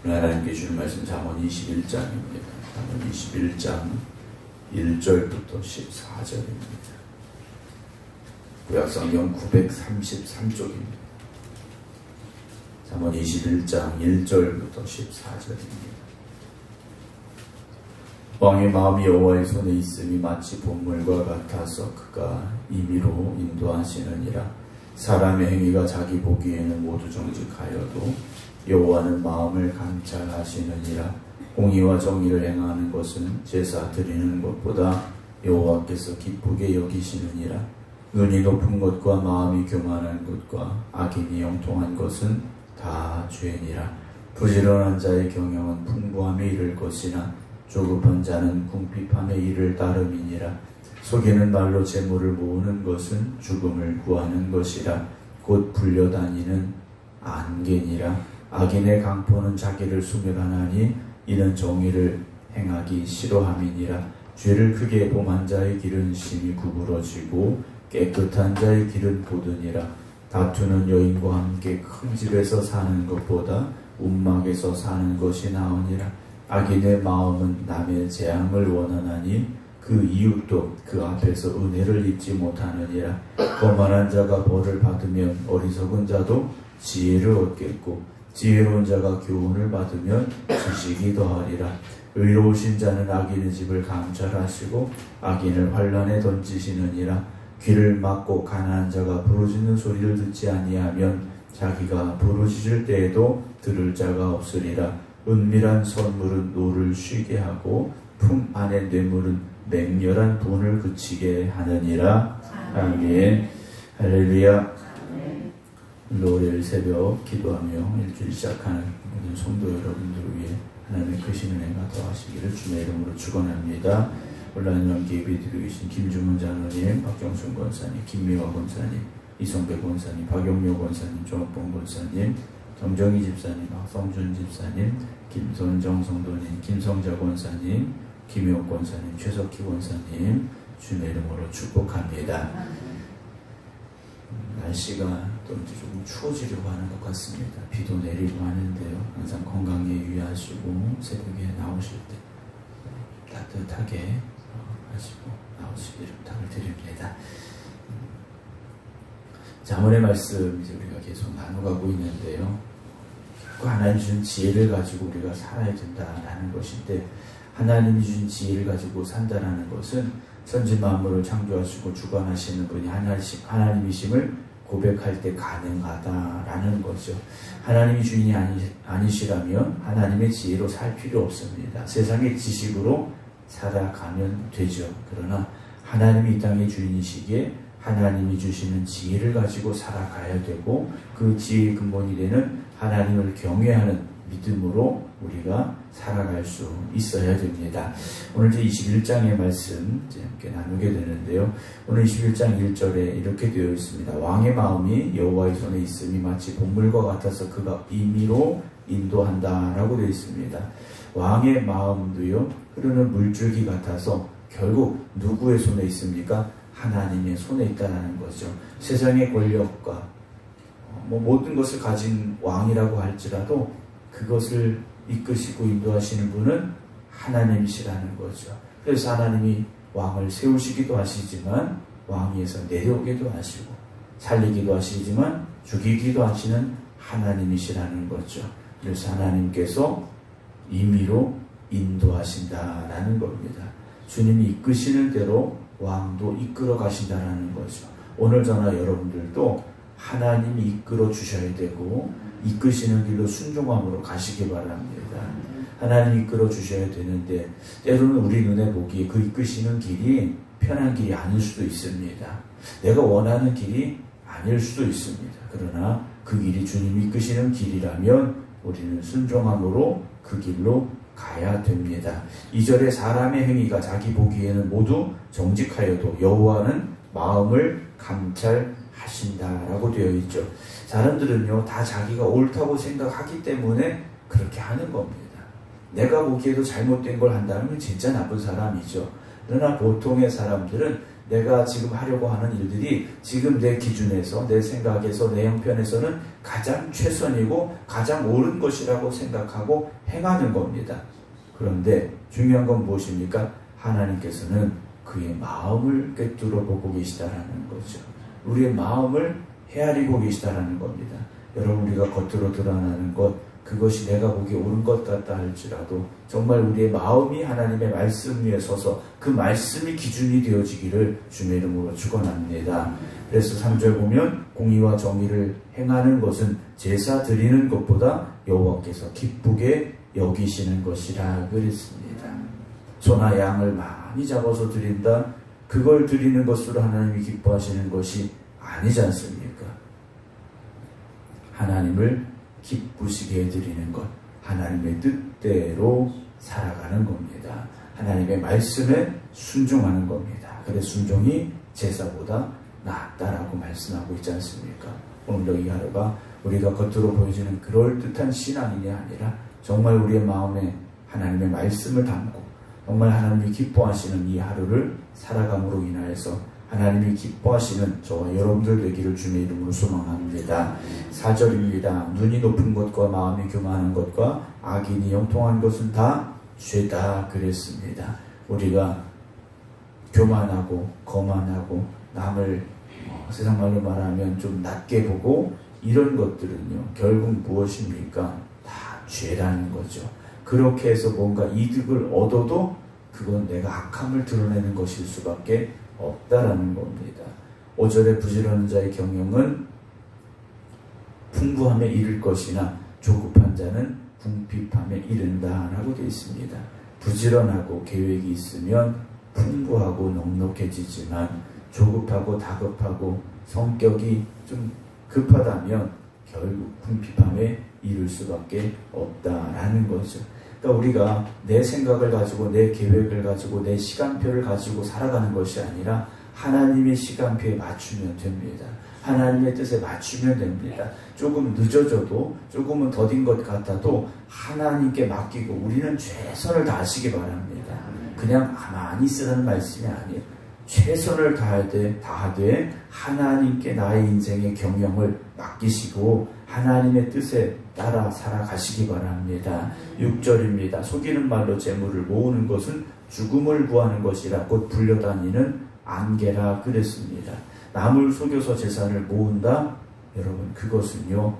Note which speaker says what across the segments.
Speaker 1: 하나님께 주는 말씀 잠언 21장입니다. 잠언 21장 1절부터 14절입니다. 구약성경 933쪽입니다. 잠언 21장 1절부터 14절입니다. 왕의 마음이 여호와의 손에 있음이 마치 봇물과 같아서 그가 임의로 인도하시느니라. 사람의 행위가 자기 보기에는 모두 정직하여도 여호와는 마음을 감찰하시느니라. 공의와 정의를 행하는 것은 제사 드리는 것보다 여호와께서 기쁘게 여기시느니라. 눈이 높은 것과 마음이 교만한 것과 악인이 형통한 것은 다 죄니라. 부지런한 자의 경영은 풍부함에 이를 것이나 조급한 자는 궁핍함에 이를 따름이니라. 속이는 말로 재물을 모으는 것은 죽음을 구하는 것이라. 곧 불려다니는 안개니라. 악인의 강포는 자기를 소멸하나니 이는 정의를 행하기 싫어함이니라. 죄를 크게 범한 자의 길은 심히 구부러지고 깨끗한 자의 길은 보드니라. 다투는 여인과 함께 큰 집에서 사는 것보다 움막에서 사는 것이 나으니라. 악인의 마음은 남의 재앙을 원하나니 그 이웃도 그 앞에서 은혜를 입지 못하느니라. 거만한 자가 벌을 받으면 어리석은 자도 지혜를 얻겠고 지혜로운 자가 교훈을 받으면 지식이 더하리라. 의로우신 자는 악인의 집을 감찰하시고 악인을 환란에 던지시느니라. 귀를 막고 가난한 자가 부르짖는 소리를 듣지 아니하면 자기가 부르짖을 때에도 들을 자가 없으리라. 은밀한 선물은 노를 쉬게 하고 품 안의 뇌물은 맹렬한 분을 그치게 하느니라. 아멘. 할렐루야. 월요일 새벽 기도하며 일주일 시작하는 모든 성도 여러분들을 위해 하나님의 크신 은혜가 더하시기를 주의 이름으로 축원합니다. 온라인 연기 예배드리고 계신 김주문 장로님, 박경순 권사님, 김미화 권사님, 이성배 권사님, 박영묘 권사님, 조학봉 권사님, 정정희 집사님, 박성준 집사님, 김선정 성도님, 김성자 권사님, 김효 권사님, 최석희 권사님 주의 이름으로 축복합니다. 날씨가 또 이제 조금 추워지려고 하는 것 같습니다. 비도 내리고 하는데요. 항상 건강에 유의하시고 새벽에 나오실 때 따뜻하게 하시고 나오시기를 부탁을 드립니다. 잠언의 말씀 이제 우리가 계속 나눠가고 있는데요. 결국 하나님이 주신 지혜를 가지고 우리가 살아야 된다라는 것인데, 하나님이 주신 지혜를 가지고 산다라는 것은 천지 만물을 창조하시고 주관하시는 분이 하나님이심을 고백할 때 가능하다라는 거죠. 하나님이 주인이 아니시라면 하나님의 지혜로 살 필요 없습니다. 세상의 지식으로 살아가면 되죠. 그러나 하나님이 이 땅의 주인이시기에 하나님이 주시는 지혜를 가지고 살아가야 되고, 그 지혜의 근본이 되는 하나님을 경외하는 믿음으로 우리가 살아갈 수 있어야 됩니다. 오늘 제 21장의 말씀 이제 함께 나누게 되는데요. 오늘 21장 1절에 이렇게 되어 있습니다. 왕의 마음이 여호와의 손에 있음이 마치 봇물과 같아서 그가 임의로 인도한다라고 되어 있습니다. 왕의 마음도요, 흐르는 물줄기 같아서 결국 누구의 손에 있습니까? 하나님의 손에 있다는 거죠. 세상의 권력과 모든 것을 가진 왕이라고 할지라도 그것을 이끄시고 인도하시는 분은 하나님이시라는 거죠. 그래서 하나님이 왕을 세우시기도 하시지만 왕위에서 내려오기도 하시고 살리기도 하시지만 죽이기도 하시는 하나님이시라는 거죠. 그래서 하나님께서 임의로 인도하신다라는 겁니다. 주님이 이끄시는 대로 왕도 이끌어 가신다라는 거죠. 오늘 저나 여러분들도 하나님이 이끌어 주셔야 되고 이끄시는 길로 순종함으로 가시기 바랍니다. 하나님이 이끌어 주셔야 되는데 때로는 우리 눈에 보기에 그 이끄시는 길이 편한 길이 아닐 수도 있습니다. 내가 원하는 길이 아닐 수도 있습니다. 그러나 그 길이 주님이 이끄시는 길이라면 우리는 순종함으로 그 길로 가야 됩니다. 2절에 사람의 행위가 자기 보기에는 모두 정직하여도 여호와는 마음을 감찰하신다라고 되어 있죠. 사람들은요, 다 자기가 옳다고 생각하기 때문에 그렇게 하는 겁니다. 내가 보기에도 잘못된 걸 한다면 진짜 나쁜 사람이죠. 그러나 보통의 사람들은 내가 지금 하려고 하는 일들이 지금 내 기준에서, 내 생각에서, 내 형편에서는 가장 최선이고 가장 옳은 것이라고 생각하고 행하는 겁니다. 그런데 중요한 건 무엇입니까? 하나님께서는 그의 마음을 꿰뚫어 보고 계시다라는 거죠. 우리의 마음을 헤아리고 계시다라는 겁니다. 여러분, 우리가 겉으로 드러나는 것, 그것이 내가 보기에 옳은 것 같다 할지라도 정말 우리의 마음이 하나님의 말씀 위에 서서 그 말씀이 기준이 되어지기를 주의 이름으로 축원합니다. 그래서 3절 보면 공의와 정의를 행하는 것은 제사 드리는 것보다 여호와께서 기쁘게 여기시는 것이라 그랬습니다. 소나 양을 많이 잡아서 드린다, 그걸 드리는 것으로 하나님이 기뻐하시는 것이 아니지 않습니까? 하나님을 기쁘시게 해드리는 것, 하나님의 뜻대로 살아가는 겁니다. 하나님의 말씀에 순종하는 겁니다. 그래서 순종이 제사보다 낫다라고 말씀하고 있지 않습니까? 오늘도 이 하루가 우리가 겉으로 보여지는 그럴듯한 신앙이 아니라 정말 우리의 마음에 하나님의 말씀을 담고 정말 하나님이 기뻐하시는 이 하루를 살아감으로 인하여서 하나님이 기뻐하시는 저와 여러분들 되기를 주님의 이름으로 소망합니다. 4절입니다. 눈이 높은 것과 마음이 교만한 것과 악인이 형통한 것은 다 죄다 그랬습니다. 우리가 교만하고 거만하고 남을 세상 말로 말하면 좀 낮게 보고 이런 것들은요, 결국 무엇입니까? 다 죄라는 거죠. 그렇게 해서 뭔가 이득을 얻어도 그건 내가 악함을 드러내는 것일 수밖에 없다라는 겁니다. 5절에 부지런한 자의 경영은 풍부함에 이를 것이나 조급한 자는 궁핍함에 이른다라고 되어 있습니다. 부지런하고 계획이 있으면 풍부하고 넉넉해지지만 조급하고 다급하고 성격이 좀 급하다면 결국 궁핍함에 이를 수밖에 없다라는 거죠. 그러니까 우리가 내 생각을 가지고 내 계획을 가지고 내 시간표를 가지고 살아가는 것이 아니라 하나님의 시간표에 맞추면 됩니다. 하나님의 뜻에 맞추면 됩니다. 조금 늦어져도 조금은 더딘 것 같아도 하나님께 맡기고 우리는 최선을 다하시기 바랍니다. 그냥 가만히 있으라는 말씀이 아니에요. 최선을 다하되 하나님께 나의 인생의 경영을 맡기시고 하나님의 뜻에 따라 살아가시기 바랍니다. 6절입니다. 속이는 말로 재물을 모으는 것은 죽음을 구하는 것이라 곧 불려다니는 안개라 그랬습니다. 남을 속여서 재산을 모은다? 여러분, 그것은요,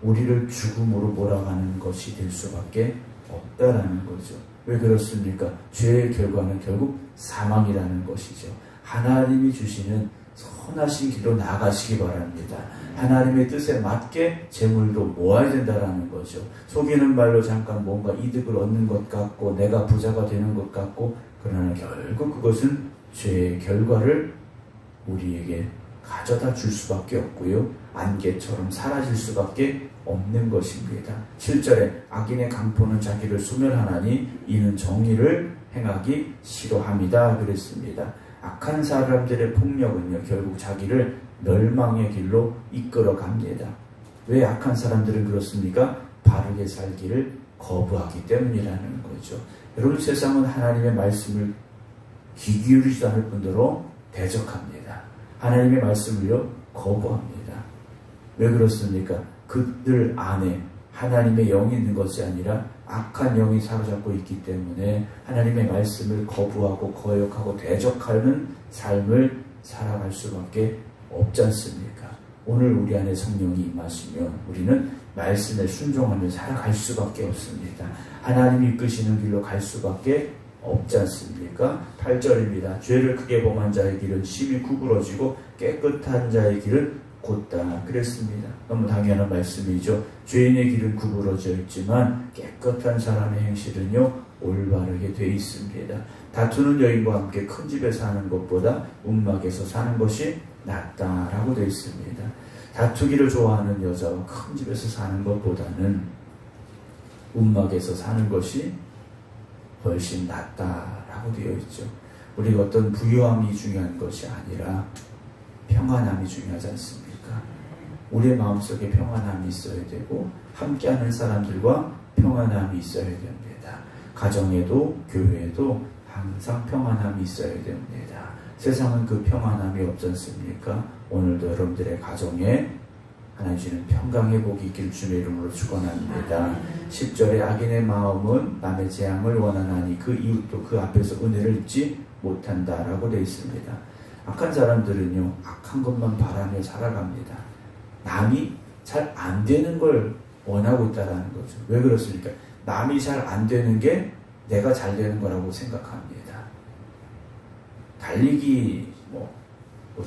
Speaker 1: 우리를 죽음으로 몰아가는 것이 될 수밖에 없다라는 거죠. 왜 그렇습니까? 죄의 결과는 결국 사망이라는 것이죠. 하나님이 주시는 선하신 길로 나아가시기 바랍니다. 하나님의 뜻에 맞게 재물도 모아야 된다라는 거죠. 속이는 말로 잠깐 뭔가 이득을 얻는 것 같고 내가 부자가 되는 것 같고, 그러나 결국 그것은 죄의 결과를 우리에게 가져다 줄 수밖에 없고요, 안개처럼 사라질 수밖에 없는 것입니다. 7절에 악인의 강포는 자기를 소멸하나니 이는 정의를 행하기 싫어합니다 그랬습니다. 악한 사람들의 폭력은요, 결국 자기를 멸망의 길로 이끌어 갑니다. 왜 악한 사람들은 그렇습니까? 바르게 살기를 거부하기 때문이라는 거죠. 여러분, 세상은 하나님의 말씀을 귀 기울이지도 않을 뿐더러 대적합니다. 하나님의 말씀을요, 거부합니다. 왜 그렇습니까? 그들 안에 하나님의 영이 있는 것이 아니라 악한 영이 사로잡고 있기 때문에 하나님의 말씀을 거부하고 거역하고 대적하는 삶을 살아갈 수밖에 없지 않습니까? 오늘 우리 안에 성령이 임하시면 우리는 말씀에 순종하며 살아갈 수밖에 없습니다. 하나님이 이끄시는 길로 갈 수밖에 없지 않습니까? 8절입니다. 죄를 크게 범한 자의 길은 심히 구부러지고 깨끗한 자의 길은 곧다 그랬습니다. 너무 당연한 말씀이죠. 죄인의 길은 구부러져 있지만 깨끗한 사람의 행실은요, 올바르게 되어 있습니다. 다투는 여인과 함께 큰 집에 사는 것보다 움막에서 사는 것이 낫다라고 되어 있습니다. 다투기를 좋아하는 여자와 큰 집에서 사는 것보다는 움막에서 사는 것이 훨씬 낫다라고 되어 있죠. 우리가 어떤 부유함이 중요한 것이 아니라 평안함이 중요하지 않습니까? 우리의 마음속에 평안함이 있어야 되고 함께하는 사람들과 평안함이 있어야 됩니다. 가정에도 교회에도 항상 평안함이 있어야 됩니다. 세상은 그 평안함이 없지 않습니까? 오늘도 여러분들의 가정에 하나님 주시는 평강의 복이 있기를 주의 이름으로 축원합니다. 10절에 악인의 마음은 남의 재앙을 원하나니 그 이웃도 그 앞에서 은혜를 입지 못한다라고 되어 있습니다. 악한 사람들은요, 악한 것만 바라며 살아갑니다. 남이 잘 안 되는 걸 원하고 있다는 거죠. 왜 그렇습니까? 남이 잘 안 되는 게 내가 잘 되는 거라고 생각합니다. 달리기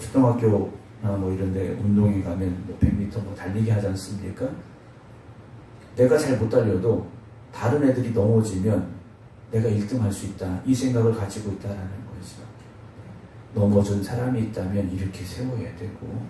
Speaker 1: 초등학교나 이런 데 운동에 가면 100m 달리기 하지 않습니까? 내가 잘 못 달려도 다른 애들이 넘어지면 내가 1등 할 수 있다. 이 생각을 가지고 있다라는 거죠. 넘어진 사람이 있다면 이렇게 세워야 되고,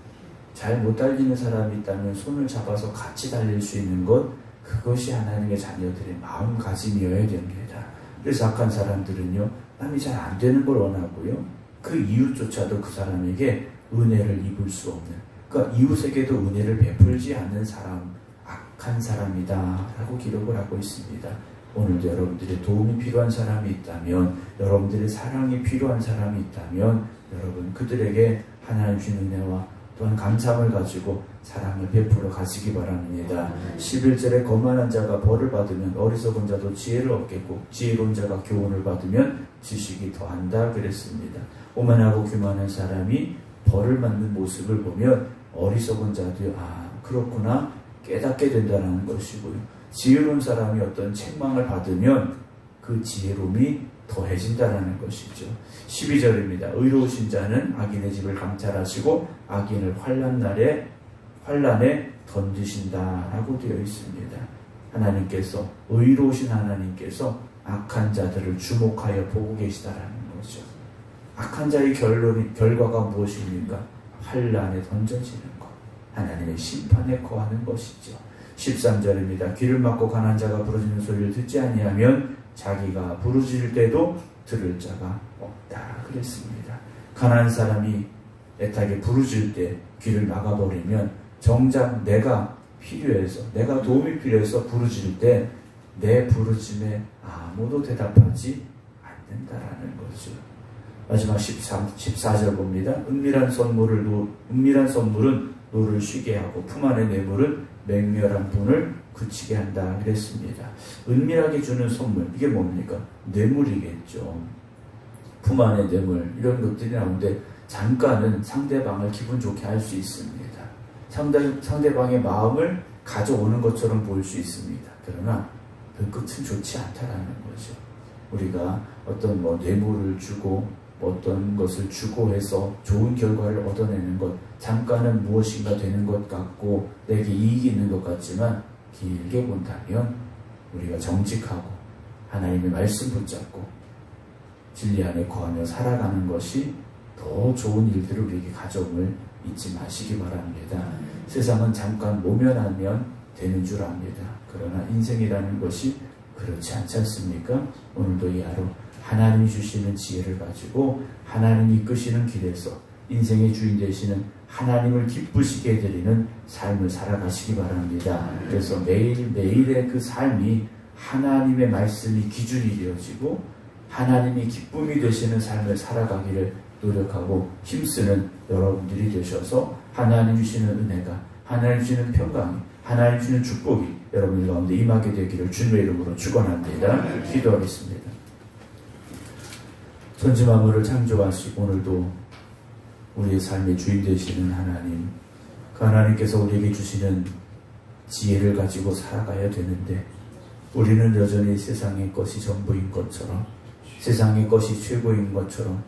Speaker 1: 잘 못 달리는 사람이 있다면 손을 잡아서 같이 달릴 수 있는 것, 그것이 하나님의 자녀들의 마음가짐이어야 됩니다. 그래서 악한 사람들은요, 남이 잘 안 되는 걸 원하고요, 그 이웃조차도 그 사람에게 은혜를 입을 수 없는, 그러니까 이웃에게도 은혜를 베풀지 않는 사람, 악한 사람이다 라고 기록을 하고 있습니다. 오늘도 여러분들의 도움이 필요한 사람이 있다면, 여러분들의 사랑이 필요한 사람이 있다면, 여러분 그들에게 하나님 주신 은혜와 또한 감사함을 가지고 사랑을 베풀어 가시기 바랍니다. 11절에 거만한 자가 벌을 받으면 어리석은 자도 지혜를 얻겠고, 지혜로운 자가 교훈을 받으면 지식이 더한다 그랬습니다. 오만하고 교만한 사람이 벌을 받는 모습을 보면 어리석은 자도 그렇구나 깨닫게 된다는 것이고요. 지혜로운 사람이 어떤 책망을 받으면 그 지혜로움이 더해진다는 것이죠. 12절입니다. 의로우신 자는 악인의 집을 감찰하시고 악인을 환난에 던지신다라고 되어 있습니다. 하나님께서, 의로우신 하나님께서 악한 자들을 주목하여 보고 계시다라는 거죠. 악한 자의 결과가 무엇입니까? 환난에 던져지는 것, 하나님의 심판에 거하는 것이죠. 13절입니다. 귀를 막고 가난 자가 부르짖는 소리를 듣지 아니하면 자기가 부르짖을 때도 들을 자가 없다 그랬습니다. 가난한 사람이 애타게 부르짖을 때 귀를 막아버리면 정작 내가 필요해서, 내가 도움이 필요해서 부르짖을 때 내 부르짖음에 아무도 대답하지 않는다라는 거죠. 마지막 14절 봅니다. 은밀한 선물은 노를 쉬게 하고 품 안의 뇌물은 맹렬한 분을 그치게 한다 그랬습니다. 은밀하게 주는 선물, 이게 뭡니까? 뇌물이겠죠. 품 안의 뇌물, 이런 것들이 나오는데 잠깐은 상대방을 기분 좋게 할 수 있습니다. 상대방의 마음을 가져오는 것처럼 보일 수 있습니다. 그러나 그 끝은 좋지 않다라는 거죠. 우리가 어떤 뇌물을 주고 어떤 것을 주고 해서 좋은 결과를 얻어내는 것, 잠깐은 무엇인가 되는 것 같고 내게 이익이 있는 것 같지만 길게 본다면 우리가 정직하고 하나님의 말씀 붙잡고 진리 안에 거하며 살아가는 것이 더 좋은 일들을 우리에게 가져옴을 잊지 마시기 바랍니다. 세상은 잠깐 모면하면 되는 줄 압니다. 그러나 인생이라는 것이 그렇지 않지 않습니까? 오늘도 이 하루 하나님이 주시는 지혜를 가지고 하나님이 이끄시는 길에서 인생의 주인 되시는 하나님을 기쁘시게 해드리는 삶을 살아가시기 바랍니다. 그래서 매일매일의 그 삶이 하나님의 말씀이 기준이 되어지고 하나님이 기쁨이 되시는 삶을 살아가기를 노력하고 힘쓰는 여러분들이 되셔서 하나님 주시는 은혜가, 하나님 주시는 평강이, 하나님 주시는 축복이 여러분들 가운데 임하게 되기를 주님의 이름으로 축원합니다. 기도하겠습니다. 천지만물을 창조하시고 오늘도 우리의 삶의 주인 되시는 하나님, 그 하나님께서 우리에게 주시는 지혜를 가지고 살아가야 되는데 우리는 여전히 세상의 것이 전부인 것처럼, 세상의 것이 최고인 것처럼,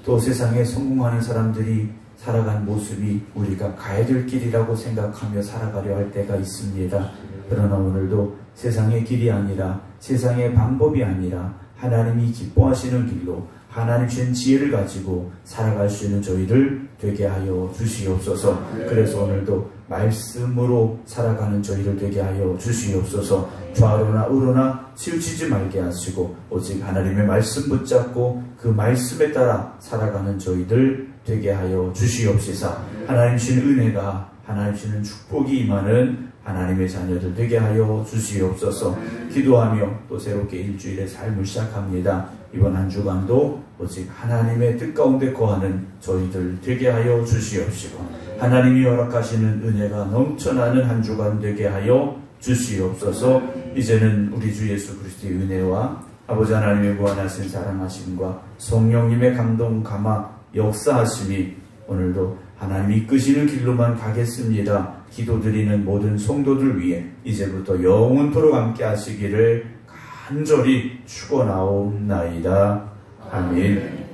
Speaker 1: 또 세상에 성공하는 사람들이 살아간 모습이 우리가 가야 될 길이라고 생각하며 살아가려 할 때가 있습니다. 그러나 오늘도 세상의 길이 아니라, 세상의 방법이 아니라 하나님이 기뻐하시는 길로 하나님 주신 지혜를 가지고 살아갈 수 있는 저희를 되게 하여 주시옵소서. 그래서 오늘도 말씀으로 살아가는 저희를 되게 하여 주시옵소서. 좌로나 우로나 치우치지 말게 하시고 오직 하나님의 말씀 붙잡고 그 말씀에 따라 살아가는 저희들 되게 하여 주시옵소서. 하나님 주신 은혜가, 하나님 주시는 축복이 임하는 하나님의 자녀들 되게 하여 주시옵소서. 기도하며 또 새롭게 일주일의 삶을 시작합니다. 이번 한 주간도 오직 하나님의 뜻 가운데 거하는 저희들 되게 하여 주시옵시고 하나님이 허락하시는 은혜가 넘쳐나는 한 주간 되게 하여 주시옵소서. 이제는 우리 주 예수 그리스도의 은혜와 아버지 하나님의 무한하신 사랑하심과 성령님의 감동 감화 역사하심이 오늘도 하나님 이끄시는 길로만 가겠습니다. 기도드리는 모든 성도들 위해 이제부터 영원토록 함께 하시기를 간절히 축원하옵나이다. 아멘.